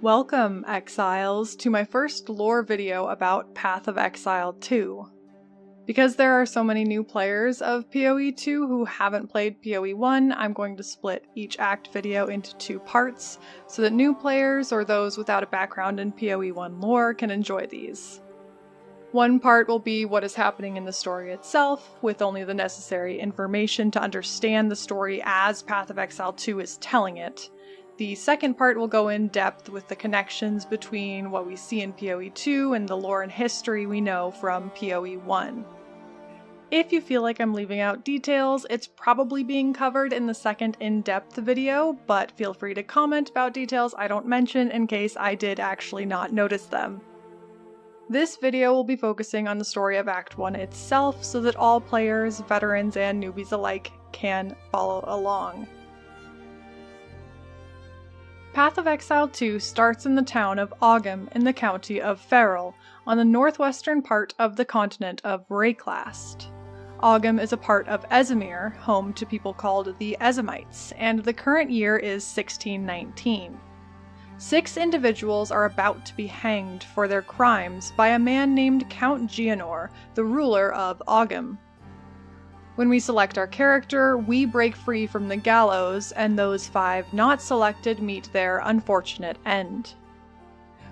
Welcome, Exiles, to my first lore video about Path of Exile 2. Because there are so many new players of PoE 2 who haven't played PoE 1, I'm going to split each act video into 2 parts, so that new players or those without a background in PoE 1 lore can enjoy these. One part will be what is happening in the story itself, with only the necessary information to understand the story as Path of Exile 2 is telling it. The second part will go in depth with the connections between what we see in PoE 2 and the lore and history we know from PoE 1. If you feel like I'm leaving out details, it's probably being covered in the second in-depth video, but feel free to comment about details I don't mention in case I did actually not notice them. This video will be focusing on the story of Act 1 itself so that all players, veterans, and newbies alike can follow along. Path of Exile 2 starts in the town of Ogham in the county of Ferrell, on the northwestern part of the continent of Wraeclast. Ogham is a part of Esamir, home to people called the Ezamites, and the current year is 1619. 6 individuals are about to be hanged for their crimes by a man named Count Gianor, the ruler of Ogham. When we select our character, we break free from the gallows, and those 5 not selected meet their unfortunate end.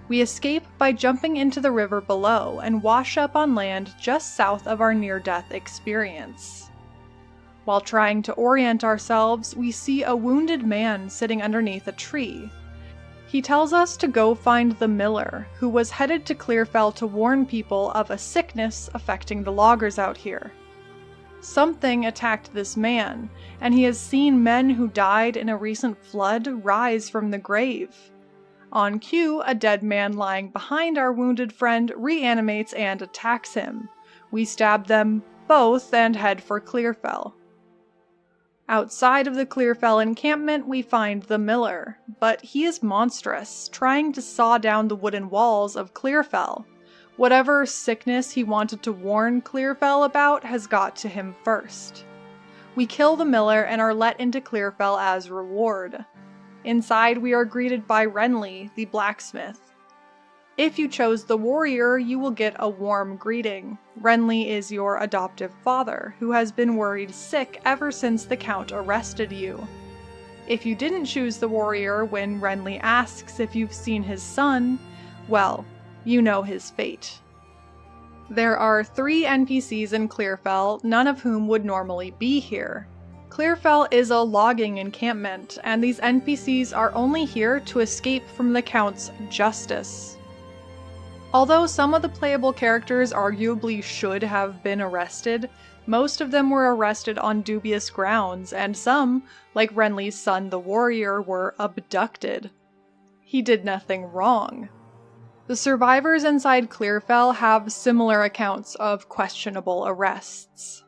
We escape by jumping into the river below and wash up on land just south of our near-death experience. While trying to orient ourselves, we see a wounded man sitting underneath a tree. He tells us to go find the miller, who was headed to Clearfell to warn people of a sickness affecting the loggers out here. Something attacked this man, and he has seen men who died in a recent flood rise from the grave. On cue, a dead man lying behind our wounded friend reanimates and attacks him. We stab them both and head for Clearfell. Outside of the Clearfell encampment, we find the miller, but he is monstrous, trying to saw down the wooden walls of Clearfell. Whatever sickness he wanted to warn Clearfell about has got to him first. We kill the miller and are let into Clearfell as reward. Inside, we are greeted by Renly, the blacksmith. If you chose the warrior, you will get a warm greeting. Renly is your adoptive father, who has been worried sick ever since the Count arrested you. If you didn't choose the warrior when Renly asks if you've seen his son, well, you know his fate. There are 3 NPCs in Clearfell, none of whom would normally be here. Clearfell is a logging encampment, and these NPCs are only here to escape from the Count's justice. Although some of the playable characters arguably should have been arrested, most of them were arrested on dubious grounds, and some, like Renly's son the warrior, were abducted. He did nothing wrong. The survivors inside Clearfell have similar accounts of questionable arrests.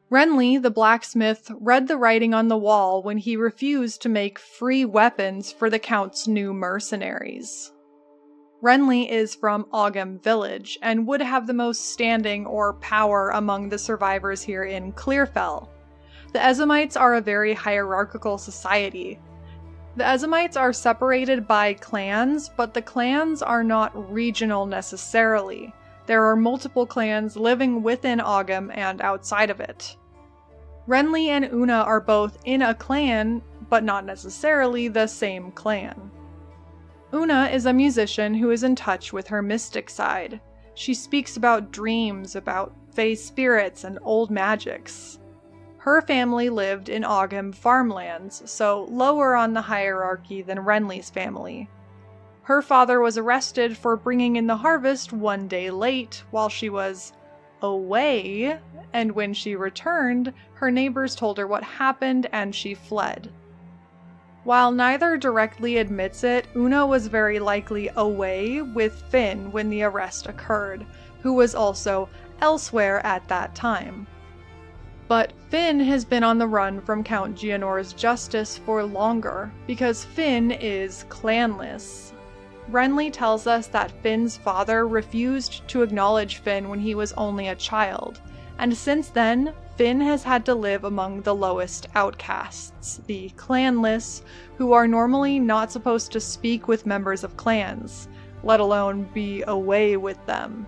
Renly, the blacksmith, read the writing on the wall when he refused to make free weapons for the Count's new mercenaries. Renly is from Ogham village, and would have the most standing or power among the survivors here in Clearfell. The Ezamites are a very hierarchical society. The Ezamites are separated by clans, but the clans are not regional necessarily. There are multiple clans living within Ogham and outside of it. Renly and Una are both in a clan, but not necessarily the same clan. Una is a musician who is in touch with her mystic side. She speaks about dreams, about fae spirits, and old magics. Her family lived in Ogham farmlands, so lower on the hierarchy than Renly's family. Her father was arrested for bringing in the harvest one day late while she was away, and when she returned, her neighbors told her what happened and she fled. While neither directly admits it, Una was very likely away with Finn when the arrest occurred, who was also elsewhere at that time. But Finn has been on the run from Count Gianor's justice for longer, because Finn is clanless. Renly tells us that Finn's father refused to acknowledge Finn when he was only a child, and since then, Finn has had to live among the lowest outcasts, the clanless, who are normally not supposed to speak with members of clans, let alone be away with them.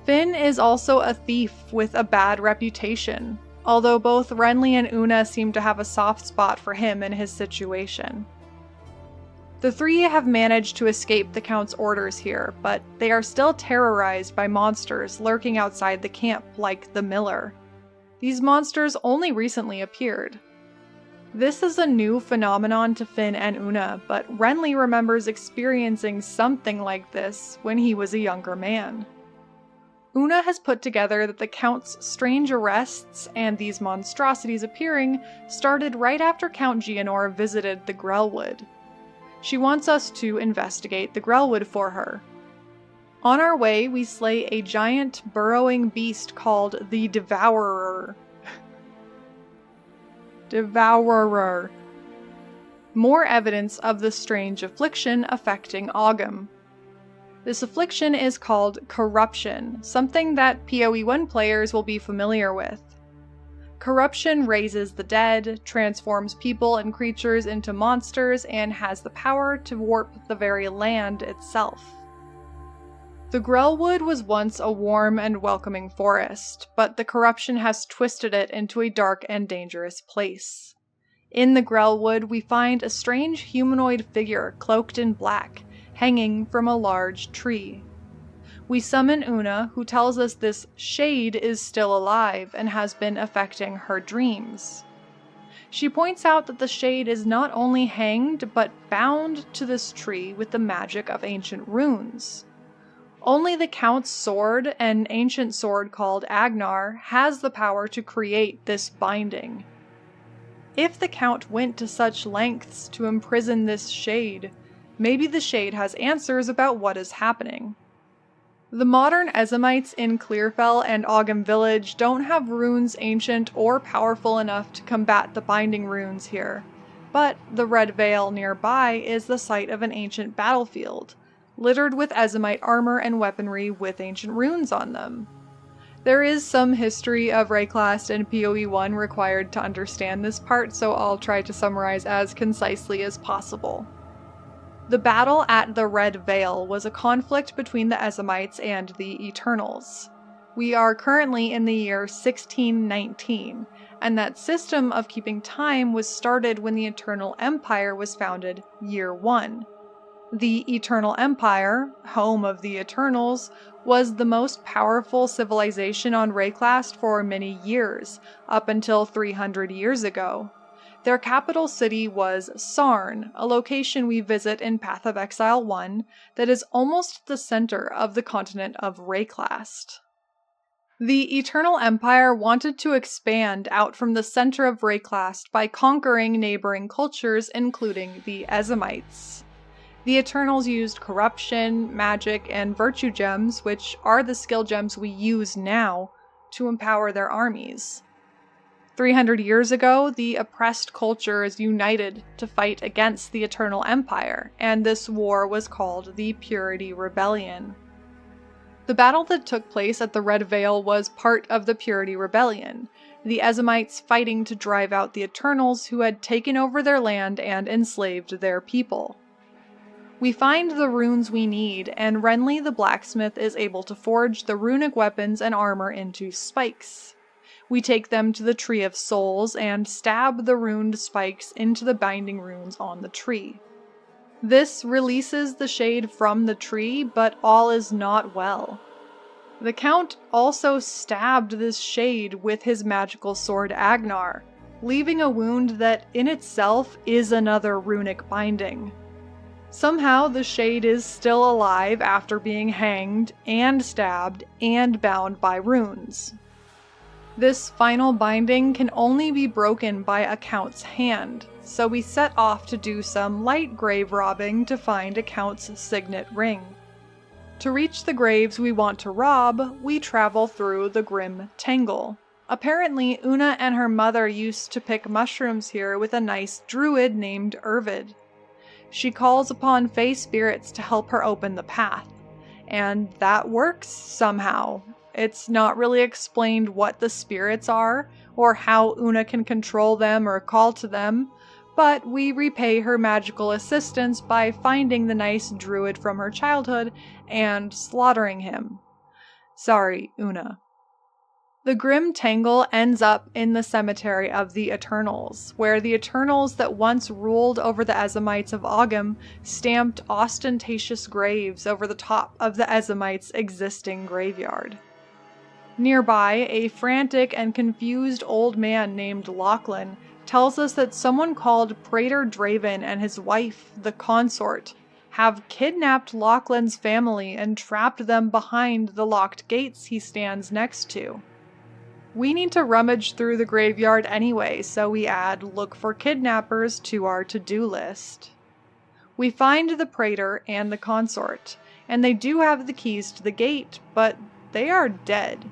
Finn is also a thief with a bad reputation, although both Renly and Una seem to have a soft spot for him in his situation. The three have managed to escape the Count's orders here, but they are still terrorized by monsters lurking outside the camp like the Miller. These monsters only recently appeared. This is a new phenomenon to Finn and Una, but Renly remembers experiencing something like this when he was a younger man. Una has put together that the Count's strange arrests and these monstrosities appearing started right after Count Geonor visited the Grelwood. She wants us to investigate the Grelwood for her. On our way, we slay a giant burrowing beast called the Devourer. Devourer. More evidence of the strange affliction affecting Ogham. This affliction is called corruption, something that PoE 1 players will be familiar with. Corruption raises the dead, transforms people and creatures into monsters, and has the power to warp the very land itself. The Grelwood was once a warm and welcoming forest, but the corruption has twisted it into a dark and dangerous place. In the Grelwood, we find a strange humanoid figure cloaked in black, hanging from a large tree. We summon Una, who tells us this shade is still alive and has been affecting her dreams. She points out that the shade is not only hanged, but bound to this tree with the magic of ancient runes. Only the Count's sword, an ancient sword called Agnar, has the power to create this binding. If the Count went to such lengths to imprison this shade, maybe the shade has answers about what is happening. The modern Ezamites in Clearfell and Ogham Village don't have runes ancient or powerful enough to combat the binding runes here, but the Red Vale nearby is the site of an ancient battlefield, littered with Ezamite armor and weaponry with ancient runes on them. There is some history of Rayclast and PoE 1 required to understand this part, so I'll try to summarize as concisely as possible. The battle at the Red Vale was a conflict between the Ezamites and the Eternals. We are currently in the year 1619, and that system of keeping time was started when the Eternal Empire was founded, year 1. The Eternal Empire, home of the Eternals, was the most powerful civilization on Rayclast for many years, up until 300 years ago. Their capital city was Sarn, a location we visit in Path of Exile 1 that is almost the center of the continent of Rayclast. The Eternal Empire wanted to expand out from the center of Rayclast by conquering neighboring cultures, including the Ezamites. The Eternals used corruption, magic, and virtue gems, which are the skill gems we use now, to empower their armies. 300 years ago, the oppressed cultures united to fight against the Eternal Empire, and this war was called the Purity Rebellion. The battle that took place at the Red Vale was part of the Purity Rebellion, the Ezamites fighting to drive out the Eternals who had taken over their land and enslaved their people. We find the runes we need, and Renly the blacksmith is able to forge the runic weapons and armor into spikes. We take them to the Tree of Souls and stab the runed spikes into the binding runes on the tree. This releases the shade from the tree, but all is not well. The Count also stabbed this shade with his magical sword Agnar, leaving a wound that in itself is another runic binding. Somehow the shade is still alive after being hanged and stabbed and bound by runes. This final binding can only be broken by a Count's hand, so we set off to do some light grave robbing to find a Count's signet ring. To reach the graves we want to rob, we travel through the grim Tangle. Apparently, Una and her mother used to pick mushrooms here with a nice druid named Urvid. She calls upon Fey spirits to help her open the path, and that works somehow. It's not really explained what the spirits are, or how Una can control them or call to them, but we repay her magical assistance by finding the nice druid from her childhood and slaughtering him. Sorry, Una. The grim Tangle ends up in the cemetery of the Eternals, where the Eternals that once ruled over the Ezamites of Ogham stamped ostentatious graves over the top of the Ezamites' existing graveyard. Nearby, a frantic and confused old man named Lachlan tells us that someone called Praetor Draven and his wife, the Consort, have kidnapped Lachlan's family and trapped them behind the locked gates he stands next to. We need to rummage through the graveyard anyway, so we add "look for kidnappers" to our to-do list. We find the Praetor and the Consort, and they do have the keys to the gate, but they are dead.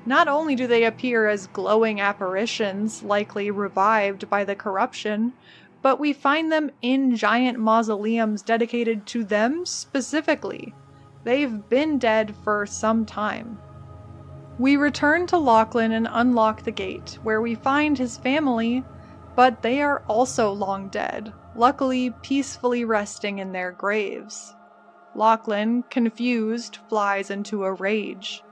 Not only do they appear as glowing apparitions, likely revived by the corruption, but we find them in giant mausoleums dedicated to them specifically. They've been dead for some time. We return to Lachlan and unlock the gate, where we find his family, but they are also long dead, luckily peacefully resting in their graves. Lachlan, confused, flies into a rage.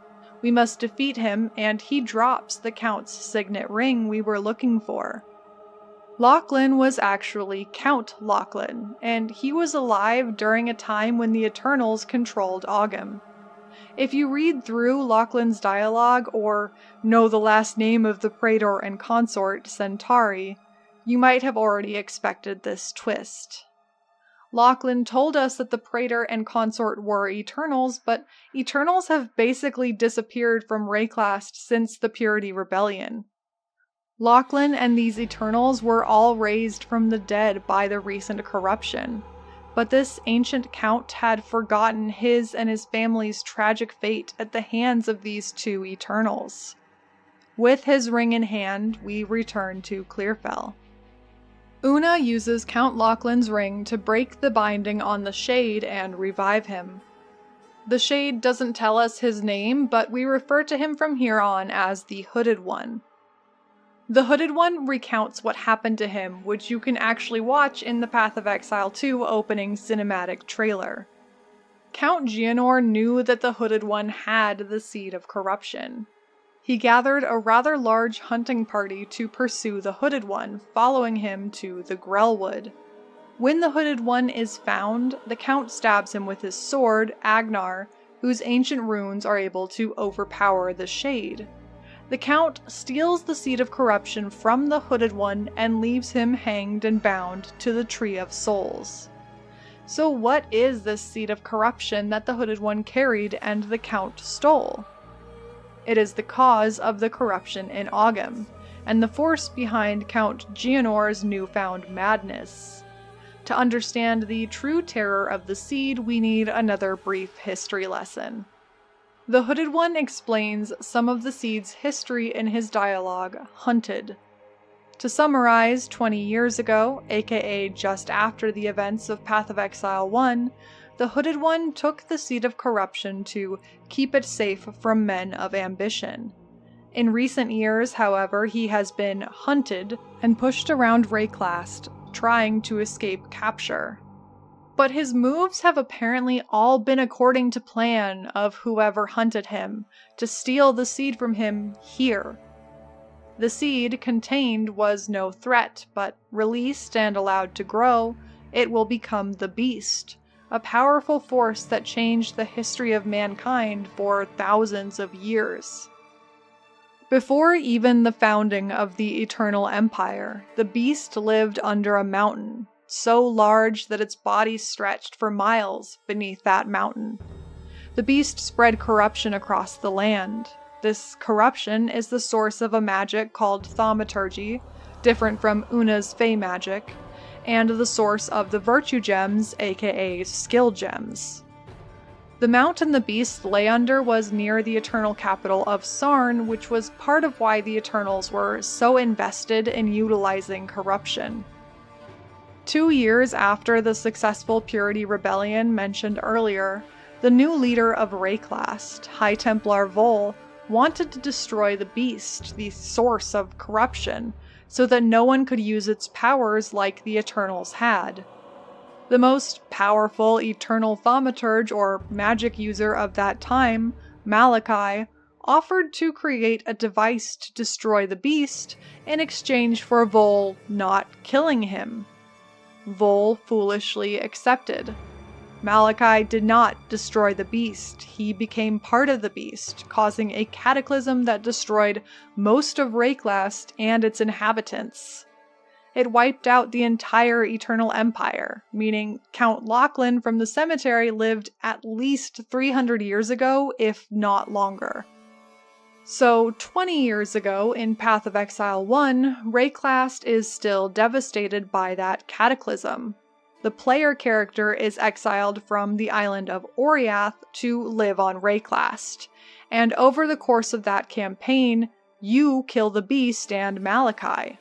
We must defeat him, and he drops the Count's signet ring we were looking for. Lachlan was actually Count Lachlan, and he was alive during a time when the Eternals controlled Ogham. If you read through Lachlan's dialogue or know the last name of the Praetor and Consort, Centauri, you might have already expected this twist. Lachlan told us that the Praetor and Consort were Eternals, but Eternals have basically disappeared from Wraeclast since the Purity Rebellion. Lachlan and these Eternals were all raised from the dead by the recent corruption. But this ancient count had forgotten his and his family's tragic fate at the hands of these two Eternals. With his ring in hand, we return to Clearfell. Una uses Count Lachlan's ring to break the binding on the Shade and revive him. The Shade doesn't tell us his name, but we refer to him from here on as the Hooded One. The Hooded One recounts what happened to him, which you can actually watch in the Path of Exile 2 opening cinematic trailer. Count Gianor knew that the Hooded One had the seed of corruption. He gathered a rather large hunting party to pursue the Hooded One, following him to the Grelwood. When the Hooded One is found, the Count stabs him with his sword, Agnar, whose ancient runes are able to overpower the Shade. The Count steals the seed of corruption from the Hooded One and leaves him hanged and bound to the Tree of Souls. So what is this seed of corruption that the Hooded One carried and the Count stole? It is the cause of the corruption in Ogham, and the force behind Count Gianor's newfound madness. To understand the true terror of the seed, we need another brief history lesson. The Hooded One explains some of the seed's history in his dialogue, Hunted. To summarize, 20 years ago, aka just after the events of Path of Exile 1, the Hooded One took the seed of corruption to keep it safe from men of ambition. In recent years, however, he has been hunted and pushed around Wraeclast, trying to escape capture. But his moves have apparently all been according to plan of whoever hunted him, to steal the seed from him here. The seed contained was no threat, but released and allowed to grow, it will become the Beast, a powerful force that changed the history of mankind for thousands of years. Before even the founding of the Eternal Empire, the Beast lived under a mountain, so large that its body stretched for miles beneath that mountain. The Beast spread corruption across the land. This corruption is the source of a magic called thaumaturgy, different from Una's Fey magic, and the source of the virtue gems, aka skill gems. The mountain the Beast lay under was near the eternal capital of Sarn, which was part of why the Eternals were so invested in utilizing corruption. 2 years after the successful Purity Rebellion mentioned earlier, The new leader of Wraeclast, High Templar Vol, wanted to destroy the beast, the source of corruption, so that no one could use its powers like the Eternals had. The most powerful Eternal Thaumaturge or magic user of that time, Malachi, offered to create a device to destroy the beast in exchange for Vol not killing him. Vol foolishly accepted. Malachi did not destroy the beast, he became part of the beast, causing a cataclysm that destroyed most of Wraeclast and its inhabitants. It wiped out the entire Eternal Empire, meaning Count Lachlan from the cemetery lived at least 300 years ago, if not longer. So 20 years ago, in Path of Exile 1, Wraeclast is still devastated by that cataclysm. The player character is exiled from the island of Oriath to live on Wraeclast, and over the course of that campaign, you kill the beast and Malachi.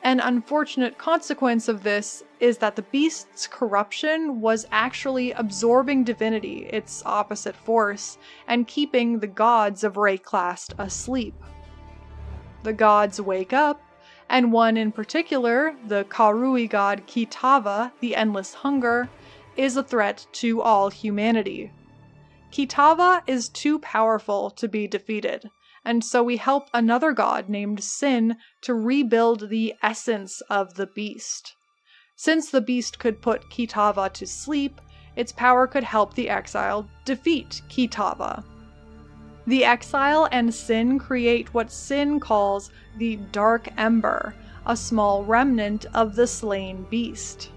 An unfortunate consequence of this is that the beast's corruption was actually absorbing divinity, its opposite force, and keeping the gods of Wraeclast asleep. The gods wake up, and one in particular, the Karui god Kitava, the Endless Hunger, is a threat to all humanity. Kitava is too powerful to be defeated, and so we help another god named Sin to rebuild the essence of the beast. Since the beast could put Kitava to sleep, its power could help the exile defeat Kitava. The exile and Sin create what Sin calls the Dark Ember, a small remnant of the slain beast.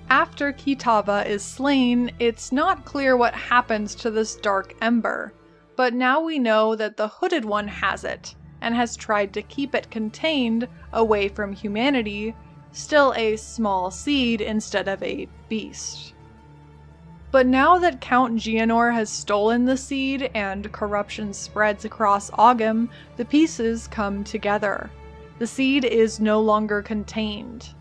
After Kitava is slain, it's not clear what happens to this Dark Ember, but now we know that the Hooded One has it, and has tried to keep it contained away from humanity, still a small seed instead of a beast. But now that Count Gianor has stolen the seed and corruption spreads across Ogham, the pieces come together. The seed is no longer contained.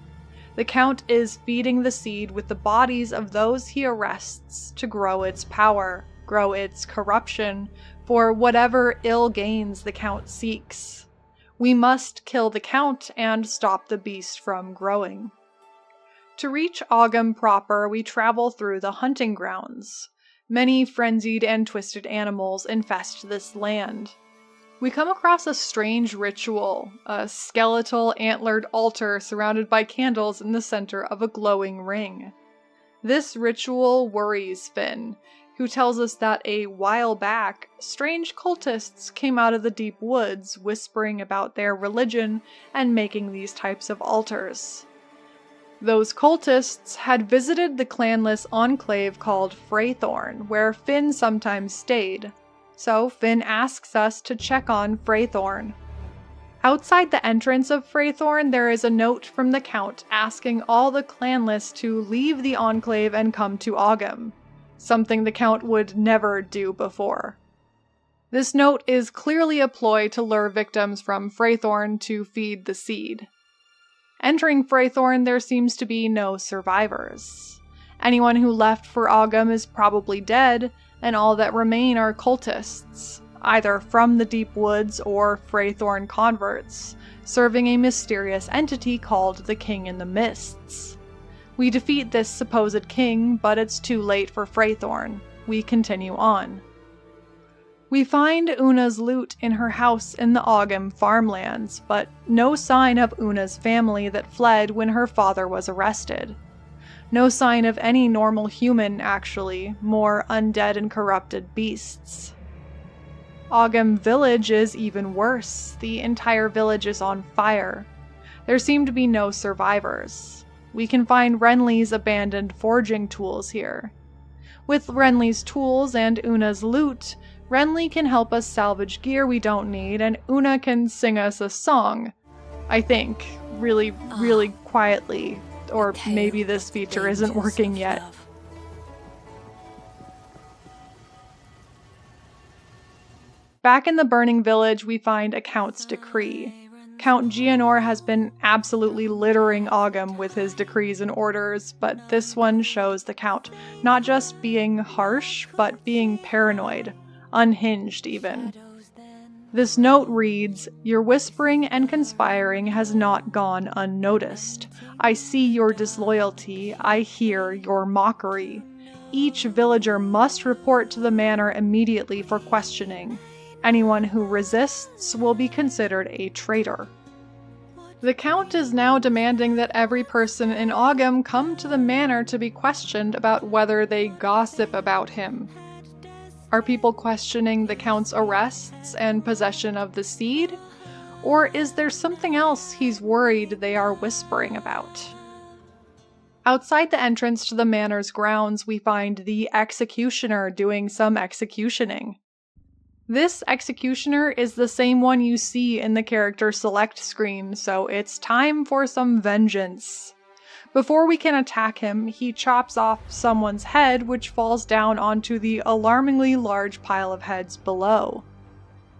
The Count is feeding the seed with the bodies of those he arrests to grow its power, grow its corruption, for whatever ill gains the Count seeks. We must kill the Count and stop the beast from growing. To reach Ogham proper, we travel through the hunting grounds. Many frenzied and twisted animals infest this land. We come across a strange ritual, a skeletal antlered altar surrounded by candles in the center of a glowing ring. This ritual worries Finn, who tells us that a while back, strange cultists came out of the deep woods whispering about their religion and making these types of altars. Those cultists had visited the clanless enclave called Freythorn, where Finn sometimes stayed. So Finn asks us to check on Freythorn. Outside the entrance of Freythorn, there is a note from the Count asking all the clanless to leave the enclave and come to Ogham, something the Count would never do before. This note is clearly a ploy to lure victims from Freythorn to feed the seed. Entering Freythorn, there seems to be no survivors. Anyone who left for Ogham is probably dead, and all that remain are cultists, either from the deep woods or Freythorn converts, serving a mysterious entity called the King in the Mists. We defeat this supposed king, but it's too late for Freythorn. We continue on. We find Una's lute in her house in the Ogham farmlands, but no sign of Una's family that fled when her father was arrested. No sign of any normal human, actually, more undead and corrupted beasts. Ogham village is even worse. The entire village is on fire. There seem to be no survivors. We can find Renly's abandoned forging tools here. With Renly's tools and Una's lute, Renly can help us salvage gear we don't need, and Una can sing us a song. I think. Really quietly. Or maybe this feature isn't working yet. Back in the burning village, we find a Count's decree. Count Gianor has been absolutely littering Ogham with his decrees and orders, but this one shows the Count not just being harsh, but being paranoid, unhinged even. This note reads, "Your whispering and conspiring has not gone unnoticed. I see your disloyalty, I hear your mockery. Each villager must report to the manor immediately for questioning. Anyone who resists will be considered a traitor." The Count is now demanding that every person in Ogham come to the manor to be questioned about whether they gossip about him. Are people questioning the Count's arrests and possession of the seed? Or is there something else he's worried they are whispering about? Outside the entrance to the manor's grounds, we find the executioner doing some executioning. This executioner is the same one you see in the character select screen, so it's time for some vengeance. Before we can attack him, he chops off someone's head, which falls down onto the alarmingly large pile of heads below.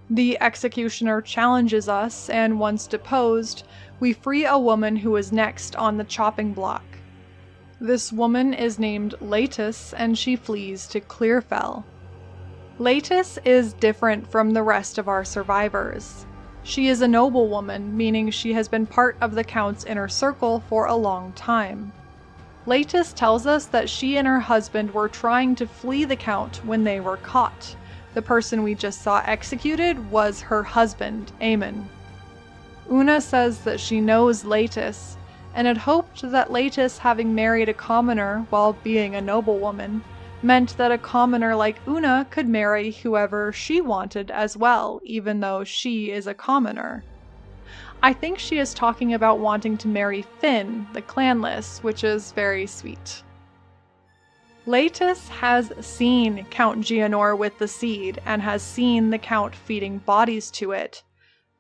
The executioner challenges us, and once deposed, we free a woman who is next on the chopping block. This woman is named Leitis, and she flees to Clearfell. Leitis is different from the rest of our survivors. She is a noblewoman, meaning she has been part of the Count's inner circle for a long time. Leitis tells us that she and her husband were trying to flee the Count when they were caught. The person we just saw executed was her husband, Aemon. Una says that she knows Leitis, and had hoped that Leitis, having married a commoner while being a noblewoman, meant that a commoner like Una could marry whoever she wanted as well, even though she is a commoner. I think she is talking about wanting to marry Finn, the clanless, which is very sweet. Leitis has seen Count Gianor with the seed, and has seen the Count feeding bodies to it,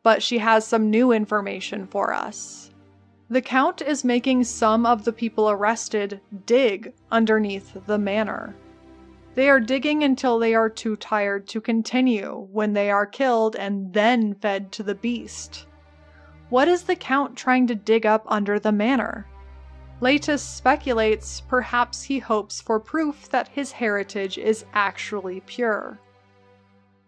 but she has some new information for us. The Count is making some of the people arrested dig underneath the manor. They are digging until they are too tired to continue, when they are killed and then fed to the beast. What is the Count trying to dig up under the manor? Leitis speculates perhaps he hopes for proof that his heritage is actually pure.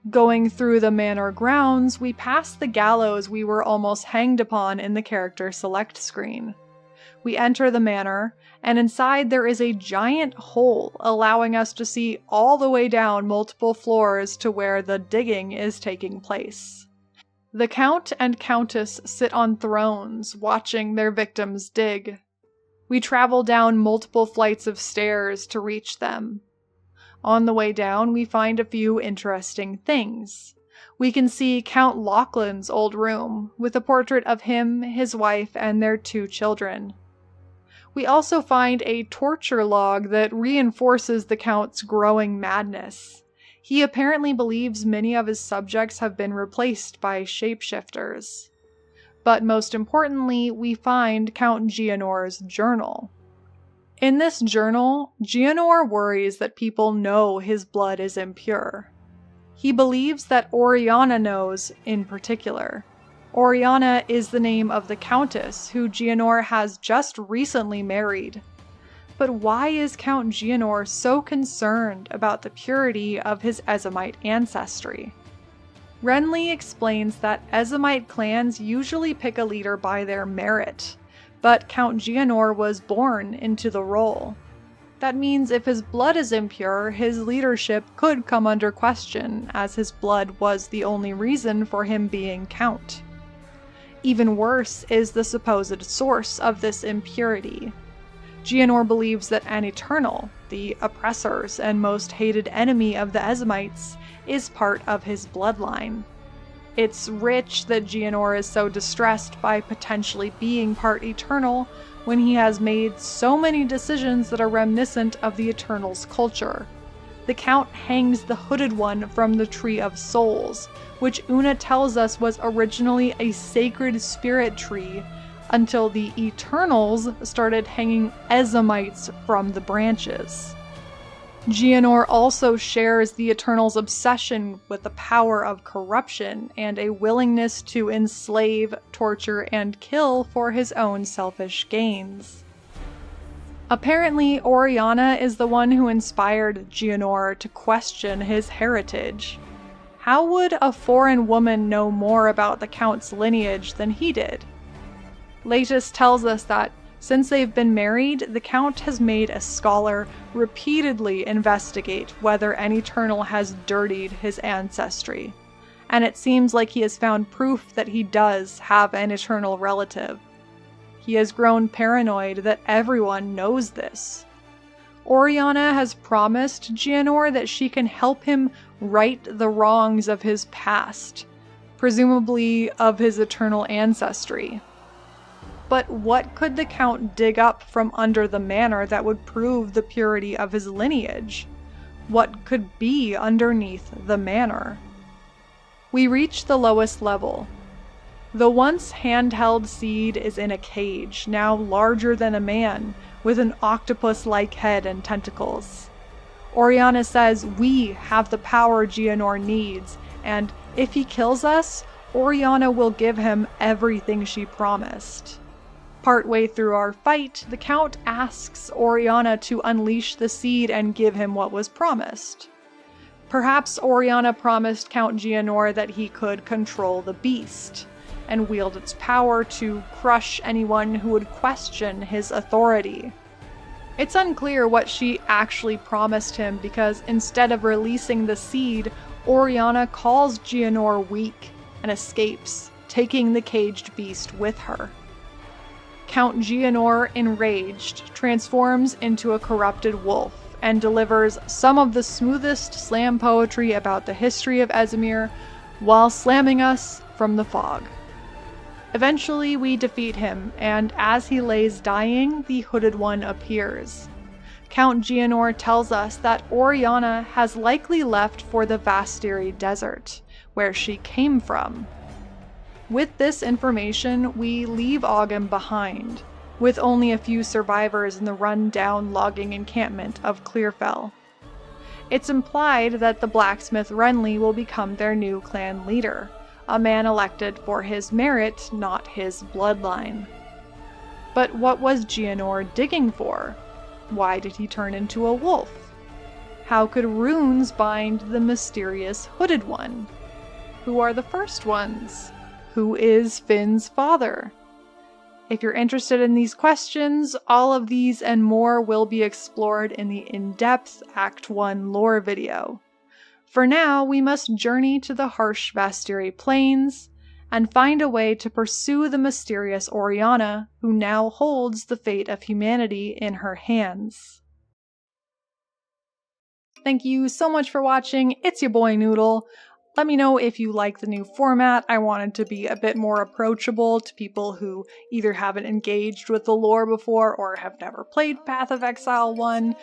Going through the manor grounds, we pass the gallows we were almost hanged upon in the character select screen. We enter the manor, and inside there is a giant hole allowing us to see all the way down multiple floors to where the digging is taking place. The Count and Countess sit on thrones, watching their victims dig. We travel down multiple flights of stairs to reach them. On the way down, we find a few interesting things. We can see Count Lachlan's old room, with a portrait of him, his wife, and their 2 children. We also find a torture log that reinforces the Count's growing madness. He apparently believes many of his subjects have been replaced by shapeshifters. But most importantly, we find Count Gianor's journal. In this journal, Gianor worries that people know his blood is impure. He believes that Oriana knows in particular. Oriana is the name of the Countess, who Gianor has just recently married. But why is Count Gianor so concerned about the purity of his Ezomite ancestry? Renly explains that Ezomite clans usually pick a leader by their merit, but Count Gianor was born into the role. That means if his blood is impure, his leadership could come under question, as his blood was the only reason for him being Count. Even worse is the supposed source of this impurity. Gianor believes that an Eternal, the oppressors and most hated enemy of the Ezomites, is part of his bloodline. It's rich that Gianor is so distressed by potentially being part Eternal when he has made so many decisions that are reminiscent of the Eternal's culture. The Count hangs the Hooded One from the Tree of Souls, which Una tells us was originally a sacred spirit tree until the Eternals started hanging Ezomites from the branches. Gianor also shares the Eternal's obsession with the power of corruption and a willingness to enslave, torture, and kill for his own selfish gains. Apparently, Oriana is the one who inspired Gianor to question his heritage. How would a foreign woman know more about the Count's lineage than he did? Leitis tells us that since they've been married, the Count has made a scholar repeatedly investigate whether an Eternal has dirtied his ancestry, and it seems like he has found proof that he does have an Eternal relative. He has grown paranoid that everyone knows this. Oriana has promised Gianor that she can help him right the wrongs of his past, presumably of his Eternal ancestry. But what could the Count dig up from under the Manor that would prove the purity of his lineage? What could be underneath the Manor? We reach the lowest level. The once handheld seed is in a cage, now larger than a man, with an octopus-like head and tentacles. Oriana says we have the power Gianor needs, and if he kills us, Oriana will give him everything she promised. Partway through our fight, the Count asks Oriana to unleash the seed and give him what was promised. Perhaps Oriana promised Count Gianor that he could control the beast, and wield its power to crush anyone who would question his authority. It's unclear what she actually promised him because instead of releasing the seed, Oriana calls Gianor weak and escapes, taking the caged beast with her. Count Gianor, enraged, transforms into a corrupted wolf and delivers some of the smoothest slam poetry about the history of Esamir while slamming us from the fog. Eventually we defeat him, and as he lays dying, the Hooded One appears. Count Gianor tells us that Oriana has likely left for the Vastiri Desert, where she came from. With this information, we leave Ogham behind, with only a few survivors in the run-down logging encampment of Clearfell. It's implied that the blacksmith Renly will become their new clan leader, a man elected for his merit, not his bloodline. But what was Gianor digging for? Why did he turn into a wolf? How could runes bind the mysterious Hooded One? Who are the first ones? Who is Finn's father? If you're interested in these questions, all of these and more will be explored in the in-depth Act 1 lore video. For now, we must journey to the harsh Vastiri Plains and find a way to pursue the mysterious Oriana, who now holds the fate of humanity in her hands. Thank you so much for watching. It's your boy Noodle. Let me know if you like the new format. I wanted to be a bit more approachable to people who either haven't engaged with the lore before or have never played Path of Exile 1.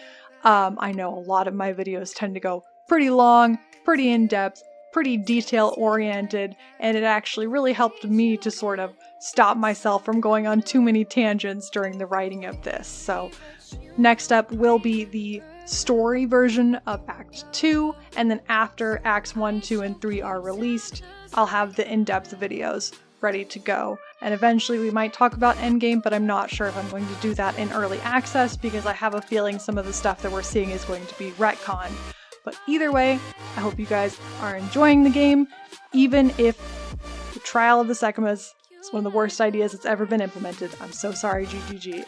I know a lot of my videos tend to go pretty long, pretty in-depth, pretty detail-oriented, and it actually really helped me to sort of stop myself from going on too many tangents during the writing of this. So next up will be the story version of Act 2, and then after Acts 1, 2, and 3 are released, I'll have the in-depth videos ready to go. And eventually we might talk about Endgame, but I'm not sure if I'm going to do that in early access because I have a feeling some of the stuff that we're seeing is going to be retconned. But either way, I hope you guys are enjoying the game, even if the Trial of the Sekimas is one of the worst ideas that's ever been implemented. I'm so sorry, GGG.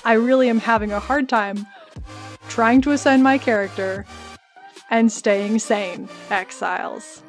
I really am having a hard time trying to ascend my character and staying sane, Exiles.